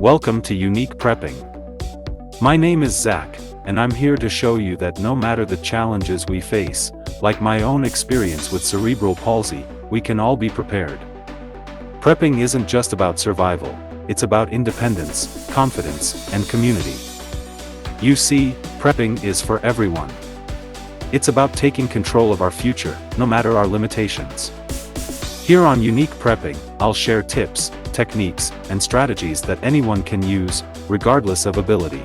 Welcome to Unique Prepping. My name is Zach, and I'm here to show you that no matter the challenges we face, like my own experience with cerebral palsy, we can all be prepared. Prepping isn't just about survival, it's about independence, confidence, and community. You see, prepping is for everyone. It's about taking control of our future, no matter our limitations. Here on Unique Prepping, I'll share tips, techniques, and strategies that anyone can use, regardless of ability.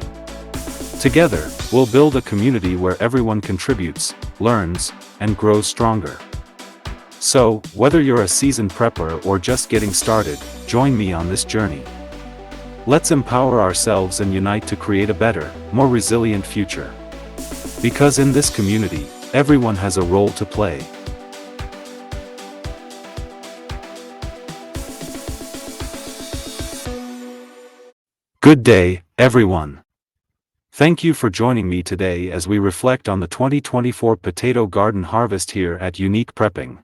Together, we'll build a community where everyone contributes, learns, and grows stronger. So, whether you're a seasoned prepper or just getting started, join me on this journey. Let's empower ourselves and unite to create a better, more resilient future. Because in this community, everyone has a role to play. Good day, everyone. Thank you for joining me today as we reflect on the 2024 potato garden harvest here at Unique Prepping.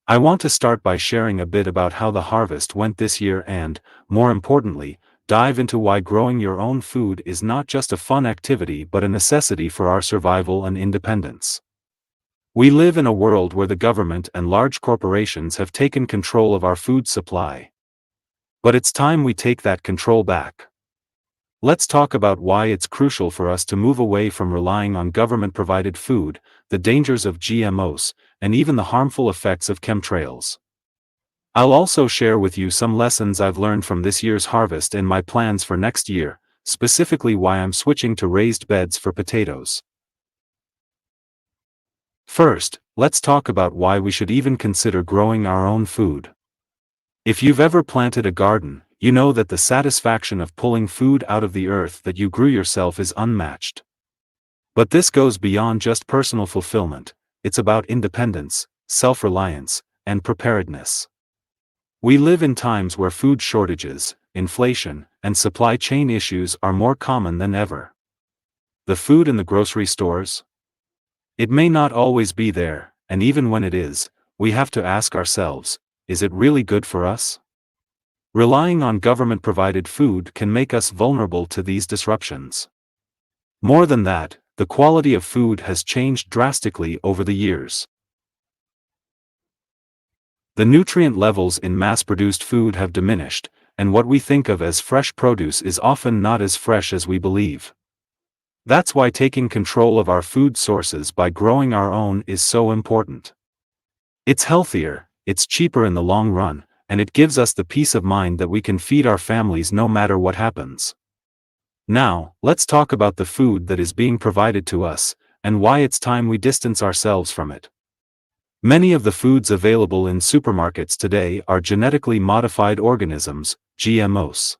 I want to start by sharing a bit about how the harvest went this year and, more importantly, dive into why growing your own food is not just a fun activity but a necessity for our survival and independence. We live in a world where the government and large corporations have taken control of our food supply. But it's time we take that control back. Let's talk about why it's crucial for us to move away from relying on government-provided food, the dangers of GMOs, and even the harmful effects of chemtrails. I'll also share with you some lessons I've learned from this year's harvest and my plans for next year, specifically why I'm switching to raised beds for potatoes. First, let's talk about why we should even consider growing our own food. If you've ever planted a garden, you know that the satisfaction of pulling food out of the earth that you grew yourself is unmatched. But this goes beyond just personal fulfillment, it's about independence, self-reliance, and preparedness. We live in times where food shortages, inflation, and supply chain issues are more common than ever. The food in the grocery stores? It may not always be there, and even when it is, we have to ask ourselves, is it really good for us? Relying on government-provided food can make us vulnerable to these disruptions. More than that, the quality of food has changed drastically over the years. The nutrient levels in mass-produced food have diminished, and what we think of as fresh produce is often not as fresh as we believe. That's why taking control of our food sources by growing our own is so important. It's healthier, it's cheaper in the long run, and it gives us the peace of mind that we can feed our families no matter what happens. Now, let's talk about the food that is being provided to us, and why it's time we distance ourselves from it. Many of the foods available in supermarkets today are genetically modified organisms, GMOs.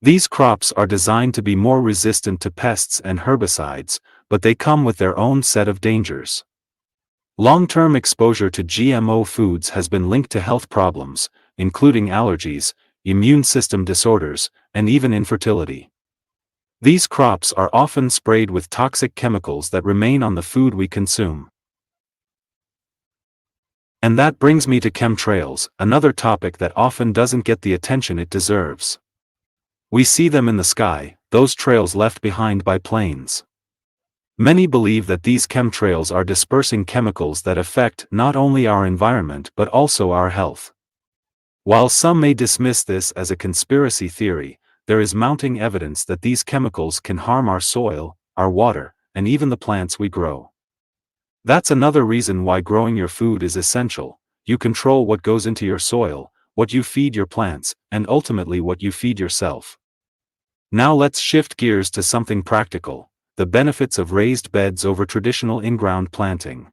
These crops are designed to be more resistant to pests and herbicides, but they come with their own set of dangers. Long-term exposure to GMO foods has been linked to health problems, including allergies, immune system disorders, and even infertility. These crops are often sprayed with toxic chemicals that remain on the food we consume. And that brings me to chemtrails, another topic that often doesn't get the attention it deserves. We see them in the sky, those trails left behind by planes. Many believe that these chemtrails are dispersing chemicals that affect not only our environment but also our health. While some may dismiss this as a conspiracy theory, there is mounting evidence that these chemicals can harm our soil, our water, and even the plants we grow. That's another reason why growing your food is essential. You control what goes into your soil, what you feed your plants, and ultimately what you feed yourself. Now let's shift gears to something practical. The benefits of raised beds over traditional in-ground planting.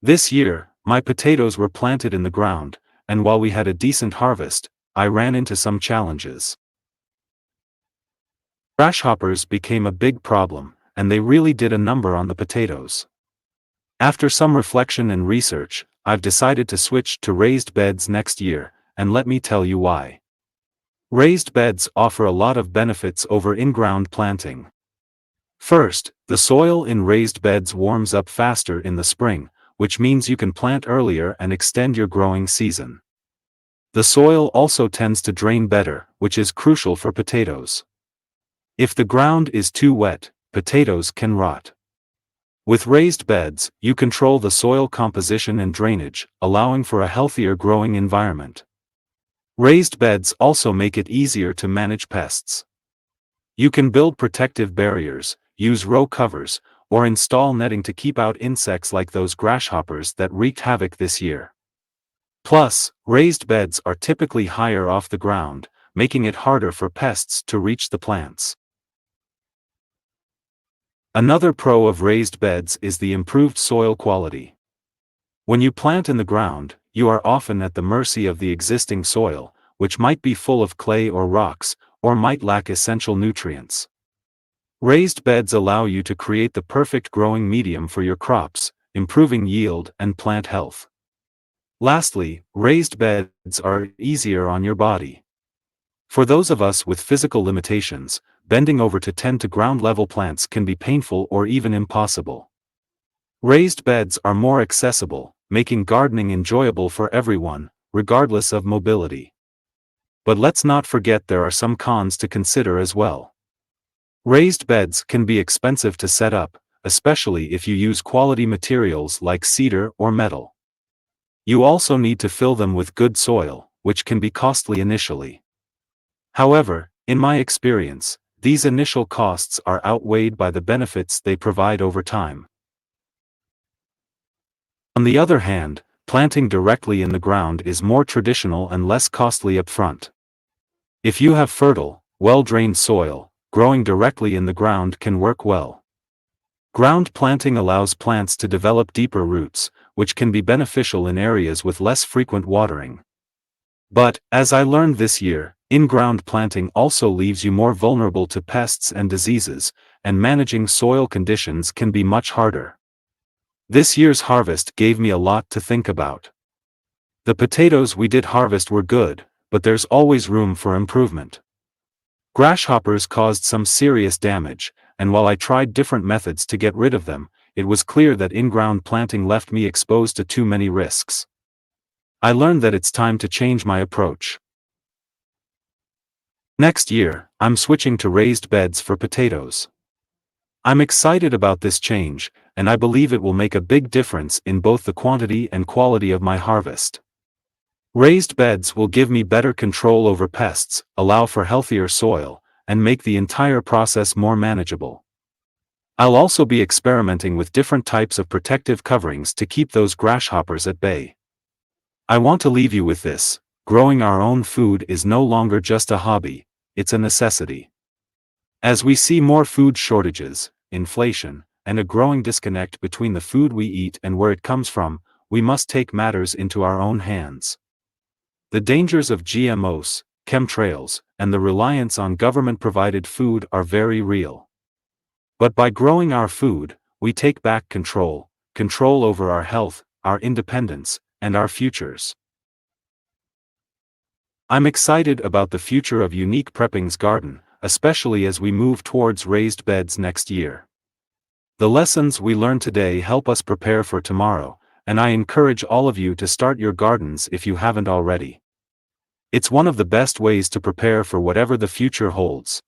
This year, my potatoes were planted in the ground, and while we had a decent harvest, I ran into some challenges. Grasshoppers became a big problem, and they really did a number on the potatoes. After some reflection and research, I've decided to switch to raised beds next year, and let me tell you why. Raised beds offer a lot of benefits over in-ground planting. First, the soil in raised beds warms up faster in the spring, which means you can plant earlier and extend your growing season. The soil also tends to drain better, which is crucial for potatoes. If the ground is too wet, potatoes can rot. With raised beds, you control the soil composition and drainage, allowing for a healthier growing environment. Raised beds also make it easier to manage pests. You can build protective barriers, use row covers, or install netting to keep out insects like those grasshoppers that wreaked havoc this year. Plus, raised beds are typically higher off the ground, making it harder for pests to reach the plants. Another pro of raised beds is the improved soil quality. When you plant in the ground, you are often at the mercy of the existing soil, which might be full of clay or rocks, or might lack essential nutrients. Raised beds allow you to create the perfect growing medium for your crops, improving yield and plant health. Lastly, raised beds are easier on your body. For those of us with physical limitations, bending over to tend to ground-level plants can be painful or even impossible. Raised beds are more accessible, making gardening enjoyable for everyone, regardless of mobility. But let's not forget there are some cons to consider as well. Raised beds can be expensive to set up, especially if you use quality materials like cedar or metal. You also need to fill them with good soil, which can be costly initially. However, in my experience, these initial costs are outweighed by the benefits they provide over time. On the other hand, planting directly in the ground is more traditional and less costly upfront. If you have fertile, well-drained soil, growing directly in the ground can work well. Ground planting allows plants to develop deeper roots, which can be beneficial in areas with less frequent watering. But, as I learned this year, in-ground planting also leaves you more vulnerable to pests and diseases, and managing soil conditions can be much harder. This year's harvest gave me a lot to think about. The potatoes we did harvest were good, but there's always room for improvement. Grasshoppers caused some serious damage, and while I tried different methods to get rid of them, it was clear that in-ground planting left me exposed to too many risks. I learned that it's time to change my approach. Next year, I'm switching to raised beds for potatoes. I'm excited about this change, and I believe it will make a big difference in both the quantity and quality of my harvest. Raised beds will give me better control over pests, allow for healthier soil, and make the entire process more manageable. I'll also be experimenting with different types of protective coverings to keep those grasshoppers at bay. I want to leave you with this: growing our own food is no longer just a hobby, it's a necessity. As we see more food shortages, inflation, and a growing disconnect between the food we eat and where it comes from, we must take matters into our own hands. The dangers of GMOs, chemtrails, and the reliance on government-provided food are very real. But by growing our food, we take back control over our health, our independence, and our futures. I'm excited about the future of Unique Prepping's garden, especially as we move towards raised beds next year. The lessons we learn today help us prepare for tomorrow, and I encourage all of you to start your gardens if you haven't already. It's one of the best ways to prepare for whatever the future holds.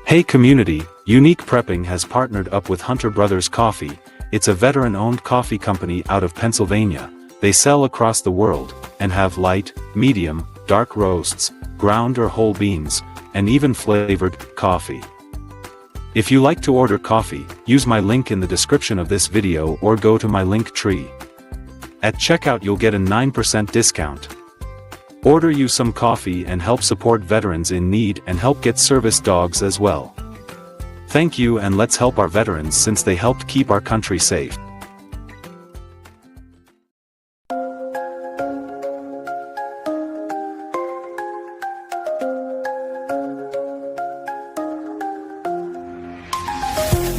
Hey community, Unique Prepping has partnered up with Hunter Brothers Coffee. It's a veteran-owned coffee company out of Pennsylvania. They sell across the world, and have light, medium, dark roasts, ground or whole beans, and even flavored coffee. If you like to order coffee, use my link in the description of this video or go to my LinkTree. At checkout you'll get a 9% discount. Order you some coffee and help support veterans in need and help get service dogs as well. Thank you, and let's help our veterans since they helped keep our country safe.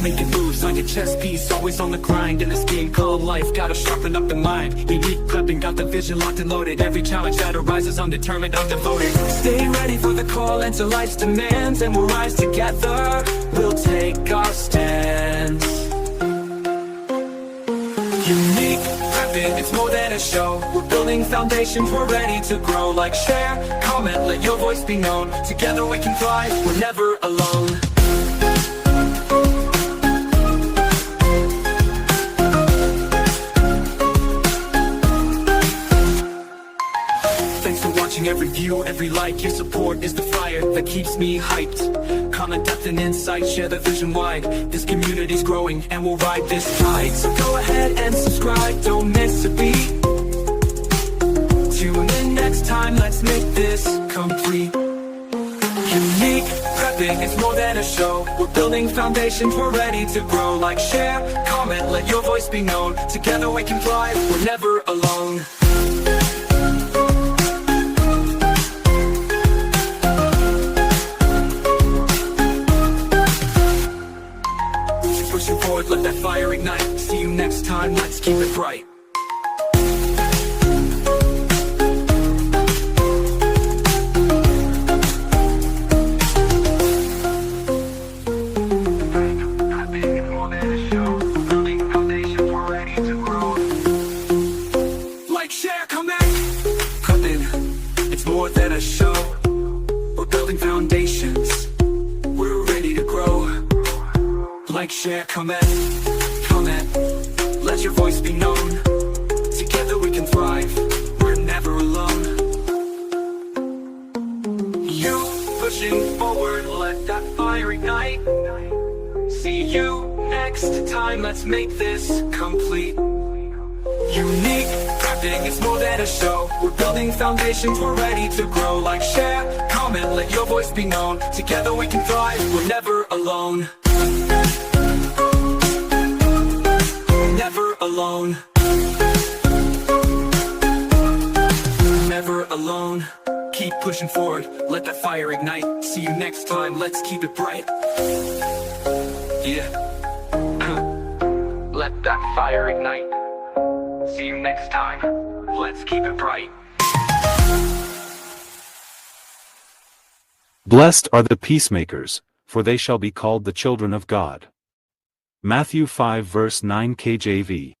Making moves on your chess piece, always on the grind in this game called life. Gotta sharpen up the mind. Unique prepping, got the vision locked and loaded. Every challenge that arises, I'm determined, I'm devoted. Stay ready for the call, answer life's demands, and we'll rise together. We'll take our stance. Unique prepping, it's more than a show. We're building foundations, we're ready to grow. Like, share, comment, let your voice be known. Together we can thrive, we're never alone. Every view, every like, your support is the fire that keeps me hyped. Comment, depth, and insight, share the vision wide. This community's growing and we'll ride this tide. So go ahead and subscribe, don't miss a beat. Tune in next time, let's make this complete. Unique prepping, it's more than a show. We're building foundations, we're ready to grow. Like, share, comment, let your voice be known. Together we can thrive, we're never alone. Pushing forward, let that fire ignite. See you next time, let's keep it bright. Like, share, comment. Prepping, it's more than a show. We're building foundations, we're ready to grow. Like, share, comment, let your voice be known. Together we can thrive, we're never alone. You pushing forward, let that fire ignite. See you next time, let's make this complete. Unique prepping, it's more than a show. We're building foundations, we're ready to grow. Like, share, comment, let your voice be known. Together we can thrive, we're never alone. Never alone. Never alone. Keep pushing forward, let that fire ignite. See you next time, let's keep it bright. Yeah. Let that fire ignite. See you next time, let's keep it bright. Blessed are the peacemakers, for they shall be called the children of God. Matthew 5 verse 9 KJV.